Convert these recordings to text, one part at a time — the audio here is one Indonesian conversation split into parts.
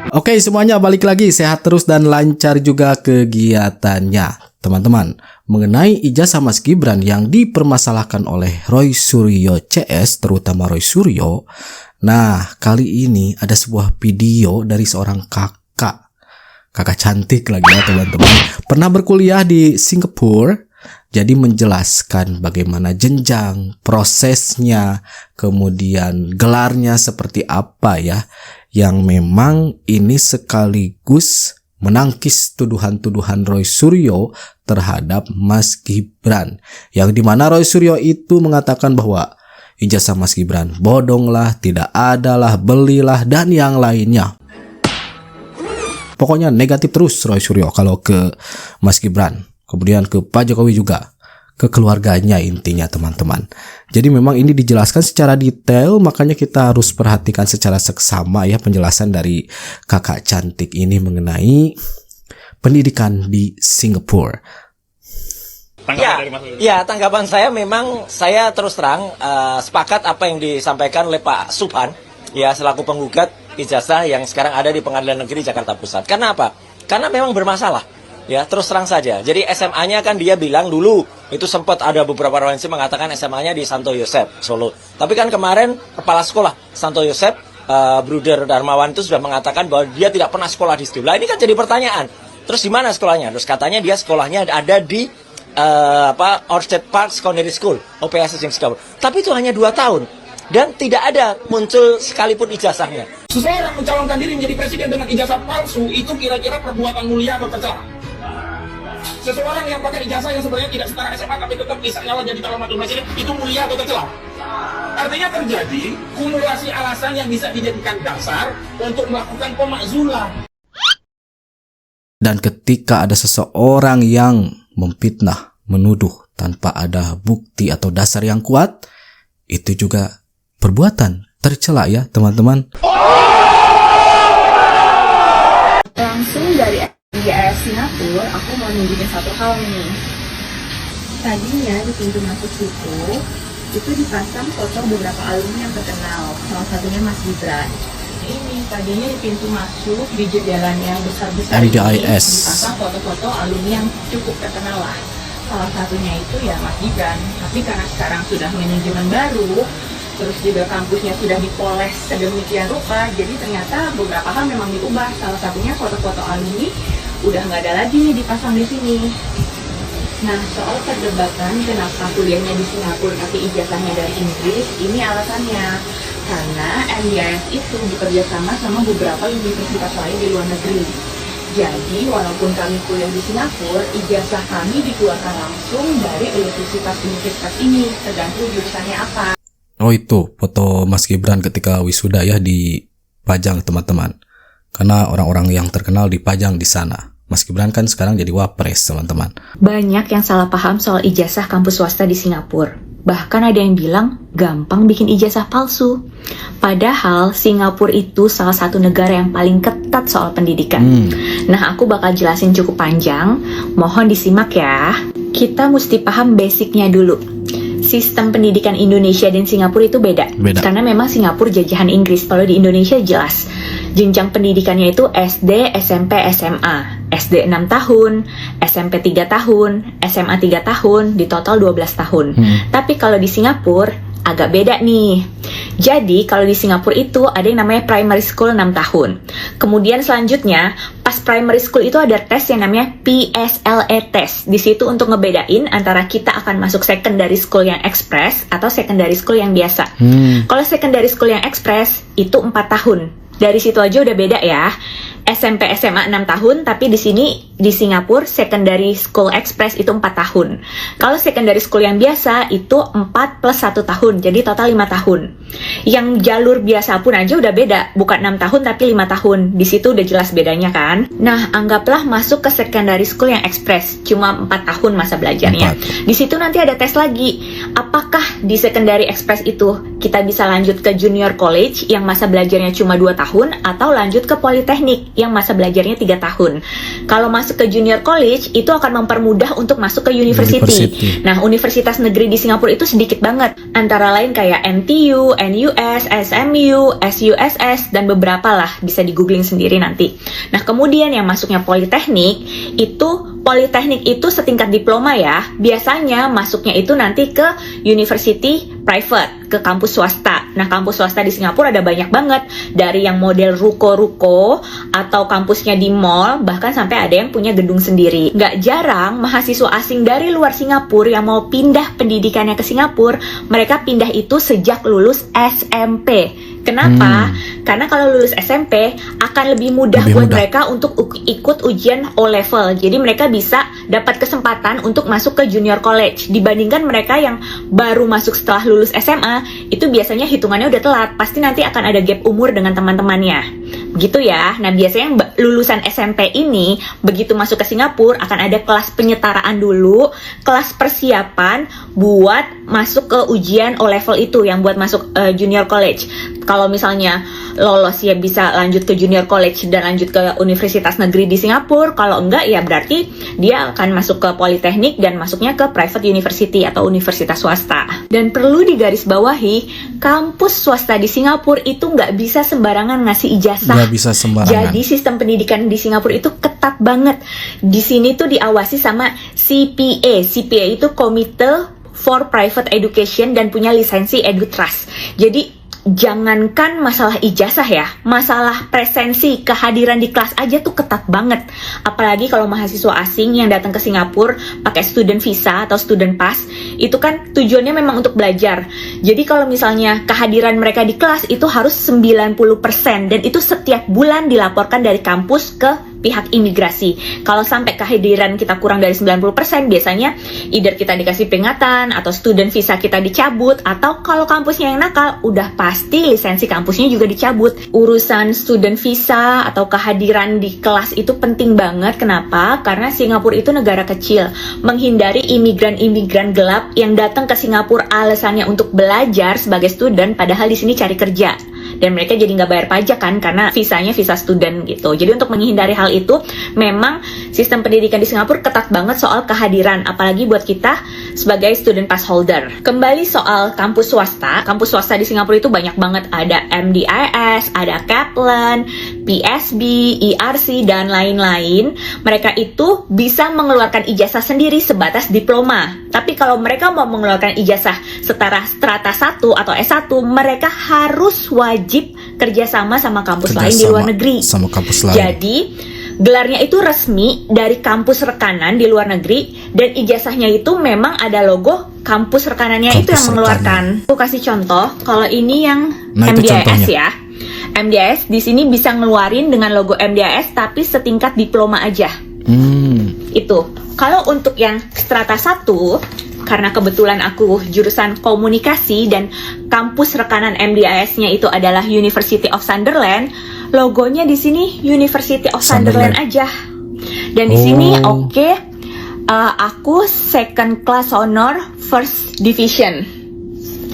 Oke, semuanya balik lagi, sehat terus dan lancar juga kegiatannya. Teman-teman, mengenai ijazah Mas Gibran yang dipermasalahkan oleh Roy Suryo CS, terutama Roy Suryo. Nah, kali ini ada sebuah video dari seorang kakak cantik lagi ya teman-teman. Pernah berkuliah di Singapura. Jadi menjelaskan bagaimana jenjang, prosesnya, kemudian gelarnya seperti apa ya. Yang memang ini sekaligus menangkis tuduhan-tuduhan Roy Suryo terhadap Mas Gibran. Yang dimana Roy Suryo itu mengatakan bahwa ijazah Mas Gibran bodonglah, tidak adalah, belilah, dan yang lainnya. Pokoknya negatif terus Roy Suryo kalau ke Mas Gibran. Kemudian ke Pak Jokowi juga, ke keluarganya intinya teman-teman. Jadi memang ini dijelaskan secara detail, makanya kita harus perhatikan secara seksama ya penjelasan dari kakak cantik ini mengenai pendidikan di Singapura. Ya, tanggapan saya memang saya terus terang sepakat apa yang disampaikan oleh Pak Subhan ya selaku penggugat ijazah yang sekarang ada di Pengadilan Negeri Jakarta Pusat. Karena apa? Karena memang bermasalah. Ya, terus terang saja. Jadi SMA-nya kan dia bilang dulu, itu sempat ada beberapa organisasi mengatakan SMA-nya di Santo Yosef, Solo. Tapi kan kemarin kepala sekolah Santo Yosef, Bruder Darmawan itu sudah mengatakan bahwa dia tidak pernah sekolah di situ. Lah ini kan jadi pertanyaan. Terus di mana sekolahnya? Terus katanya dia sekolahnya ada di Orchard Park Secondary School, OPS yang Singapura. Tapi itu hanya 2 tahun. Dan tidak ada muncul sekalipun ijazahnya. Seseorang mencalonkan diri menjadi presiden dengan ijazah palsu, itu kira-kira perbuatan mulia atau tercela? Seseorang yang pakai ijazah yang sebenarnya tidak setara SMA tapi tetap bisa nyalon jadi calon wakil presiden, itu mulia atau tercela? Artinya terjadi kumulasi alasan yang bisa dijadikan dasar untuk melakukan pemakzulan. Dan ketika ada seseorang yang memfitnah, menuduh tanpa ada bukti atau dasar yang kuat, itu juga perbuatan tercela ya teman-teman. Langsung dari IAS Singapura, aku mau nunjukin satu hal nih. Tadinya di pintu masuk itu dipasang foto beberapa alumni yang terkenal, salah satunya Mas Gibran. Ini tadinya di pintu masuk di jalan yang besar-besar ini dipasang foto-foto alumni yang cukup terkenal lah. Salah satunya itu ya Mas Gibran. Tapi karena sekarang sudah manajemen baru, terus juga kampusnya sudah dipoles sedemikian rupa, jadi ternyata beberapa hal memang diubah. Salah satunya foto-foto alumni udah nggak ada lagi nih dipasang di sini. Nah, soal perdebatan kenapa kuliahnya di Singapura tapi ijazahnya dari Inggris, ini alasannya. Karena MDIS itu bekerja sama beberapa universitas lain di luar negeri. Jadi, walaupun kami kuliah di Singapura, ijazah kami dikeluarkan langsung dari universitas ini, tergantung jurusannya apa. Oh itu foto Mas Gibran ketika wisuda ya dipajang teman-teman. Karena orang-orang yang terkenal dipajang di sana. Mas Gibran kan sekarang jadi wapres teman-teman. Banyak yang salah paham soal ijazah kampus swasta di Singapura. Bahkan ada yang bilang gampang bikin ijazah palsu. Padahal Singapura itu salah satu negara yang paling ketat soal pendidikan. Nah, aku bakal jelasin cukup panjang. Mohon disimak ya. Kita mesti paham basicnya dulu. Sistem pendidikan Indonesia dan Singapura itu beda. Karena memang Singapura jajahan Inggris. Kalau di Indonesia jelas. Jenjang pendidikannya itu SD, SMP, SMA. SD 6 tahun, SMP 3 tahun, SMA 3 tahun, di total 12 tahun. Tapi kalau di Singapura agak beda nih. Jadi kalau di Singapura itu ada yang namanya primary school 6 tahun. Kemudian selanjutnya pas primary school itu ada tes yang namanya PSLE test. Di situ untuk ngebedain antara kita akan masuk secondary school yang express atau secondary school yang biasa. Kalau secondary school yang express itu 4 tahun. Dari situ aja udah beda ya. SMP SMA 6 tahun, tapi di sini di Singapura secondary school express itu 4 tahun. Kalau secondary school yang biasa itu 4 plus 1 tahun, jadi total 5 tahun. Yang jalur biasa pun aja udah beda, bukan 6 tahun tapi 5 tahun. Di situ udah jelas bedanya kan. Nah, anggaplah masuk ke secondary school yang express, cuma 4 tahun masa belajarnya. Di situ nanti ada tes lagi. Apakah di Secondary Express itu kita bisa lanjut ke Junior College yang masa belajarnya cuma 2 tahun, atau lanjut ke Politeknik yang masa belajarnya 3 tahun? Kalau masuk ke Junior College itu akan mempermudah untuk masuk ke university. Nah, universitas negeri di Singapura itu sedikit banget. Antara lain kayak NTU, NUS, SMU, SUSS, dan beberapa lah, bisa di googling sendiri nanti. Nah, kemudian yang masuknya Politeknik itu setingkat diploma ya. Biasanya masuknya itu nanti ke university private, ke kampus swasta. Nah, kampus swasta di Singapura ada banyak banget. Dari yang model ruko-ruko atau kampusnya di mall, bahkan sampai ada yang punya gedung sendiri. Nggak jarang mahasiswa asing dari luar Singapura yang mau pindah pendidikannya ke Singapura, mereka pindah itu sejak lulus SMP. Kenapa? Karena kalau lulus SMP akan lebih mudah buat mereka untuk ikut ujian O-level. Jadi mereka bisa dapat kesempatan untuk masuk ke junior college. Dibandingkan mereka yang baru masuk setelah lulus SMA, itu biasanya hitungannya udah telat. Pasti nanti akan ada gap umur dengan teman-temannya. Begitu ya. Nah, biasanya yang lulusan SMP ini begitu masuk ke Singapura akan ada kelas penyetaraan dulu, kelas persiapan buat masuk ke ujian O-level itu yang buat masuk junior college. Kalau misalnya lolos ya bisa lanjut ke junior college dan lanjut ke universitas negeri di Singapura. Kalau enggak ya berarti dia akan masuk ke politeknik dan masuknya ke private university atau universitas swasta. Dan perlu digarisbawahi, kampus swasta di Singapura itu nggak bisa sembarangan ngasih ijazah. Nggak bisa sembarangan. Jadi sistem pendidikan di Singapura itu ketat banget. Di sini tuh diawasi sama CPA. CPA itu Committee for Private Education dan punya lisensi EduTrust. Jadi jangankan masalah ijazah ya, masalah presensi, kehadiran di kelas aja tuh ketat banget. Apalagi kalau mahasiswa asing yang datang ke Singapura pakai student visa atau student pass, itu kan tujuannya memang untuk belajar. Jadi kalau misalnya kehadiran mereka di kelas itu harus 90% dan itu setiap bulan dilaporkan dari kampus ke pihak imigrasi. Kalau sampai kehadiran kita kurang dari 90%, biasanya either kita dikasih peringatan atau student visa kita dicabut, atau kalau kampusnya yang nakal, udah pasti lisensi kampusnya juga dicabut. Urusan student visa atau kehadiran di kelas itu penting banget. Kenapa? Karena Singapura itu negara kecil. Menghindari imigran-imigran gelap yang datang ke Singapura alasannya untuk belajar sebagai student, padahal di sini cari kerja. Dan mereka jadi nggak bayar pajak kan, karena visanya visa student gitu. Jadi untuk menghindari hal itu, memang sistem pendidikan di Singapura ketat banget soal kehadiran, apalagi buat kita sebagai student pass holder. Kembali soal kampus swasta di Singapura itu banyak banget. Ada MDIS, ada Kaplan, PSB, ERC, dan lain-lain. Mereka itu bisa mengeluarkan ijazah sendiri sebatas diploma. Tapi kalau mereka mau mengeluarkan ijazah setara strata 1 atau S1, mereka harus wajib kerjasama sama kampus lain di luar negeri. Sama kampus lain. Jadi gelarnya itu resmi dari kampus rekanan di luar negeri, dan ijazahnya itu memang ada logo kampus rekanannya itu yang mengeluarkan. Aku kasih contoh, kalau ini yang MDIS ya. MDIS di sini bisa ngeluarin dengan logo MDIS tapi setingkat diploma aja. Itu. Kalau untuk yang strata 1, karena kebetulan aku jurusan komunikasi dan kampus rekanan MDIS-nya itu adalah University of Sunderland, logonya di sini University of Sunderland aja. Dan di sini aku second class honor first division.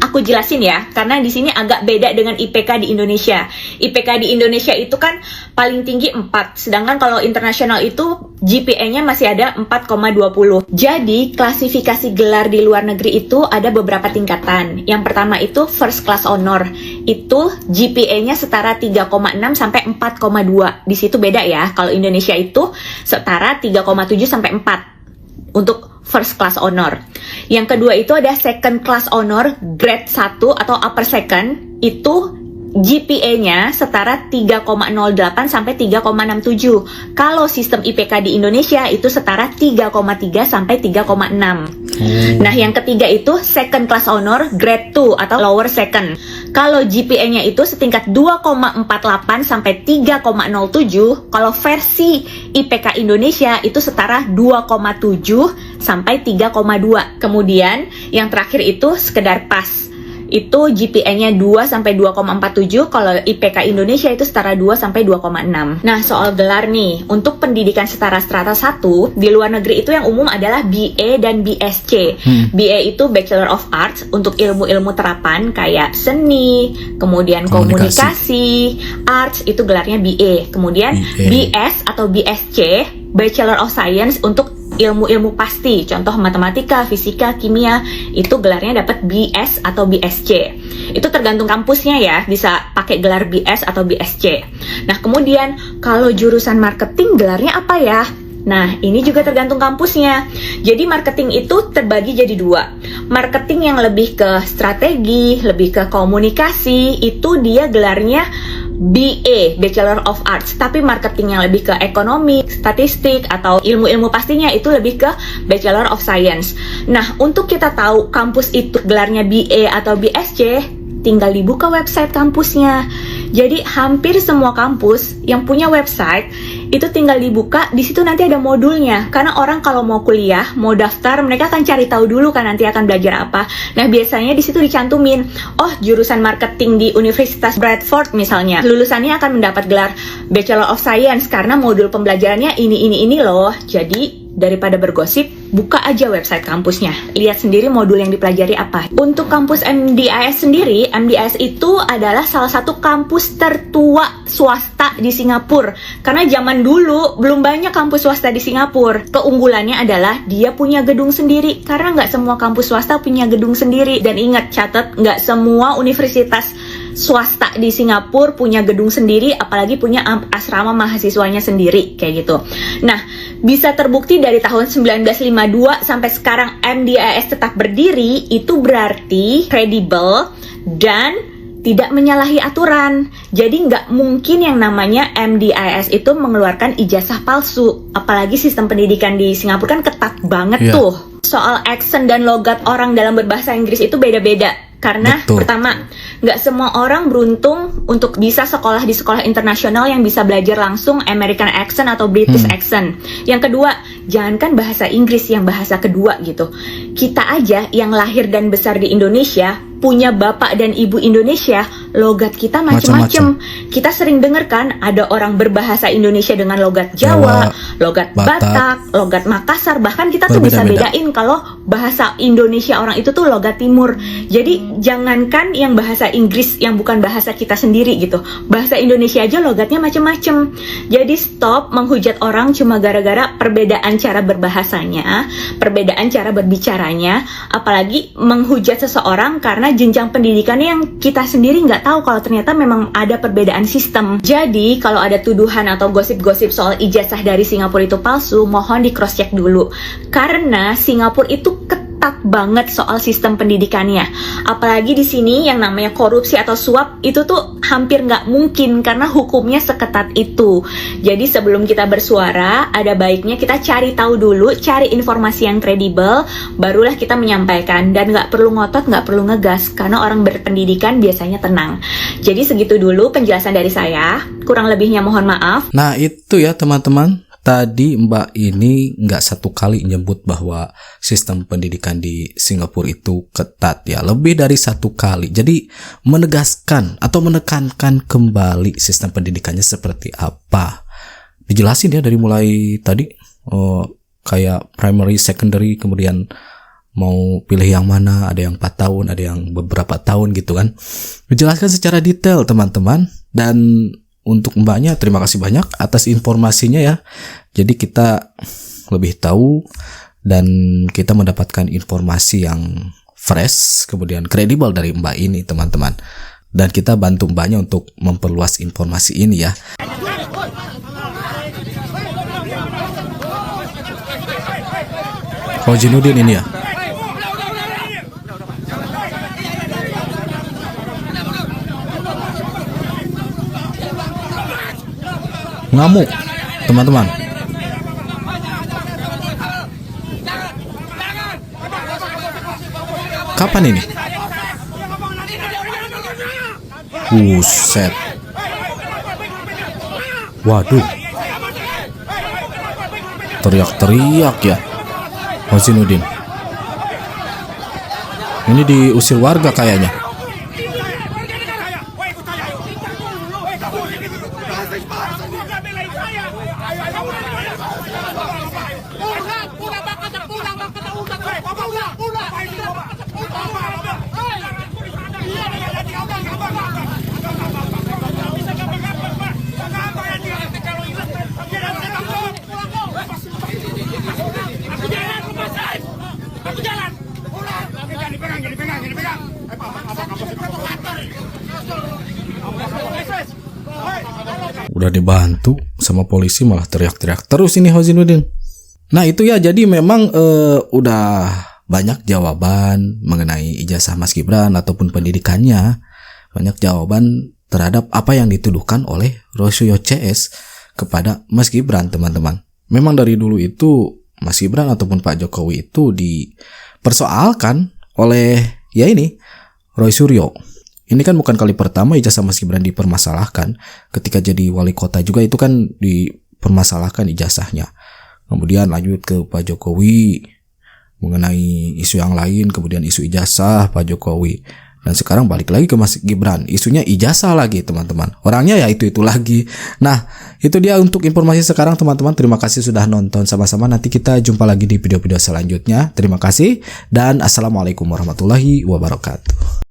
Aku jelasin ya, karena di sini agak beda dengan IPK di Indonesia. IPK di Indonesia itu kan paling tinggi 4, sedangkan kalau internasional itu GPA-nya masih ada 4,20. Jadi, klasifikasi gelar di luar negeri itu ada beberapa tingkatan. Yang pertama itu first class honor. Itu GPA-nya setara 3,6 sampai 4,2. Di situ beda ya. Kalau Indonesia itu setara 3,7 sampai 4 untuk first class honor. Yang kedua itu ada second class honor grade 1 atau upper second. Itu GPA-nya setara 3,08 sampai 3,67. Kalau sistem IPK di Indonesia itu setara 3,3 sampai 3,6. Nah, yang ketiga itu second class honor grade 2 atau lower second. Kalau GPA-nya itu setingkat 2,48 sampai 3,07. Kalau versi IPK Indonesia itu setara 2,7 sampai 3,2. Kemudian yang terakhir itu sekedar pass. itu GPA-nya 2 sampai 2,47, kalau IPK Indonesia itu setara 2 sampai 2,6. Nah, soal gelar nih, untuk pendidikan setara strata 1 di luar negeri itu yang umum adalah BA dan BSc. BA itu Bachelor of Arts untuk ilmu-ilmu terapan kayak seni, kemudian komunikasi, arts itu gelarnya BA. Kemudian BS atau BSc, Bachelor of Science untuk ilmu-ilmu pasti, contoh matematika, fisika, kimia, itu gelarnya dapat BS atau BSc. Itu tergantung kampusnya ya, bisa pakai gelar BS atau BSc. Nah, kemudian kalau jurusan marketing gelarnya apa ya? Nah, ini juga tergantung kampusnya. Jadi marketing itu terbagi jadi 2. Marketing yang lebih ke strategi, lebih ke komunikasi, itu dia gelarnya BA, Bachelor of Arts. Tapi marketing yang lebih ke ekonomi, statistik, atau ilmu-ilmu pastinya itu lebih ke Bachelor of Science. Nah, untuk kita tahu kampus itu gelarnya BA atau BSc, tinggal dibuka website kampusnya. Jadi hampir semua kampus yang punya website itu tinggal dibuka, di situ nanti ada modulnya. Karena orang kalau mau kuliah, mau daftar, mereka akan cari tahu dulu kan nanti akan belajar apa. Nah, biasanya di situ dicantumin, oh jurusan marketing di Universitas Bradford misalnya, lulusannya akan mendapat gelar Bachelor of Science karena modul pembelajarannya ini loh. Jadi daripada bergosip, buka aja website kampusnya. Lihat sendiri modul yang dipelajari apa. Untuk kampus MDIS sendiri, MDIS itu adalah salah satu kampus tertua swasta di Singapura. Karena zaman dulu belum banyak kampus swasta di Singapura. Keunggulannya adalah dia punya gedung sendiri. Karena nggak semua kampus swasta punya gedung sendiri. Dan ingat, catat, nggak semua universitas swasta di Singapura punya gedung sendiri, apalagi punya asrama mahasiswanya sendiri, kayak gitu. Nah, bisa terbukti dari tahun 1952 sampai sekarang MDIS tetap berdiri, itu berarti kredibel dan tidak menyalahi aturan. Jadi nggak mungkin yang namanya MDIS itu mengeluarkan ijazah palsu. Apalagi sistem pendidikan di Singapura kan ketat banget tuh. Soal aksen dan logat orang dalam berbahasa Inggris itu beda-beda. Karena pertama, nggak semua orang beruntung untuk bisa sekolah di sekolah internasional yang bisa belajar langsung American accent atau British accent. Yang kedua, jangankan bahasa Inggris yang bahasa kedua gitu. Kita aja yang lahir dan besar di Indonesia, punya bapak dan ibu Indonesia, logat kita macam-macam. Kita sering dengar kan ada orang berbahasa Indonesia dengan logat Jawa, logat Batak, logat Makassar. Bahkan kita tuh bisa bedain kalau bahasa Indonesia orang itu tuh logat Timur. Jadi jangankan yang bahasa Inggris yang bukan bahasa kita sendiri gitu, bahasa Indonesia aja logatnya macam-macam. Jadi stop menghujat orang cuma gara-gara perbedaan cara berbahasanya, perbedaan cara berbicaranya, apalagi menghujat seseorang karena jenjang pendidikannya yang kita sendiri nggak tahu kalau ternyata memang ada perbedaan sistem. Jadi kalau ada tuduhan atau gosip-gosip soal ijazah dari Singapura itu palsu, mohon di cross check dulu. Karena Singapura itu ketat banget soal sistem pendidikannya. Apalagi di sini yang namanya korupsi atau suap itu tuh hampir nggak mungkin karena hukumnya seketat itu. Jadi sebelum kita bersuara, ada baiknya kita cari tahu dulu, cari informasi yang kredibel, barulah kita menyampaikan. Dan nggak perlu ngotot, nggak perlu ngegas, karena orang berpendidikan biasanya tenang. Jadi segitu dulu penjelasan dari saya. Kurang lebihnya mohon maaf. Nah itu ya teman-teman. Tadi Mbak ini nggak satu kali nyebut bahwa sistem pendidikan di Singapura itu ketat ya, lebih dari satu kali. Jadi menegaskan atau menekankan kembali sistem pendidikannya seperti apa. Dijelasin ya dari mulai tadi kayak primary, secondary, kemudian mau pilih yang mana, ada yang 4 tahun, ada yang beberapa tahun gitu kan. Dijelaskan secara detail teman-teman. Dan untuk Mbaknya terima kasih banyak atas informasinya ya. Jadi kita lebih tahu dan kita mendapatkan informasi yang fresh, kemudian kredibel dari Mbak ini teman-teman. Dan kita bantu Mbaknya untuk memperluas informasi ini ya. Rojinuddin ini ya. Ngamuk teman-teman. Kapan ini? Buset. Waduh. Teriak-teriak ya Rojinuddin. Ini diusir warga kayaknya. Udah dibantu sama polisi malah teriak-teriak terus ini Hozinuddin. Nah itu ya, jadi memang udah banyak jawaban mengenai ijazah Mas Gibran ataupun pendidikannya. Banyak jawaban terhadap apa yang dituduhkan oleh Roy Suryo CS kepada Mas Gibran, teman-teman. Memang dari dulu itu Mas Gibran ataupun Pak Jokowi itu dipersoalkan oleh Roy Suryo. Ini kan bukan kali pertama ijazah Mas Gibran dipermasalahkan. Ketika jadi wali kota juga itu kan dipermasalahkan ijazahnya. Kemudian lanjut ke Pak Jokowi mengenai isu yang lain, kemudian isu ijazah Pak Jokowi. Dan sekarang balik lagi ke Mas Gibran, isunya ijazah lagi, teman-teman. Orangnya ya itu lagi. Nah, itu dia untuk informasi sekarang, teman-teman. Terima kasih sudah nonton sama-sama. Nanti kita jumpa lagi di video-video selanjutnya. Terima kasih dan assalamualaikum warahmatullahi wabarakatuh.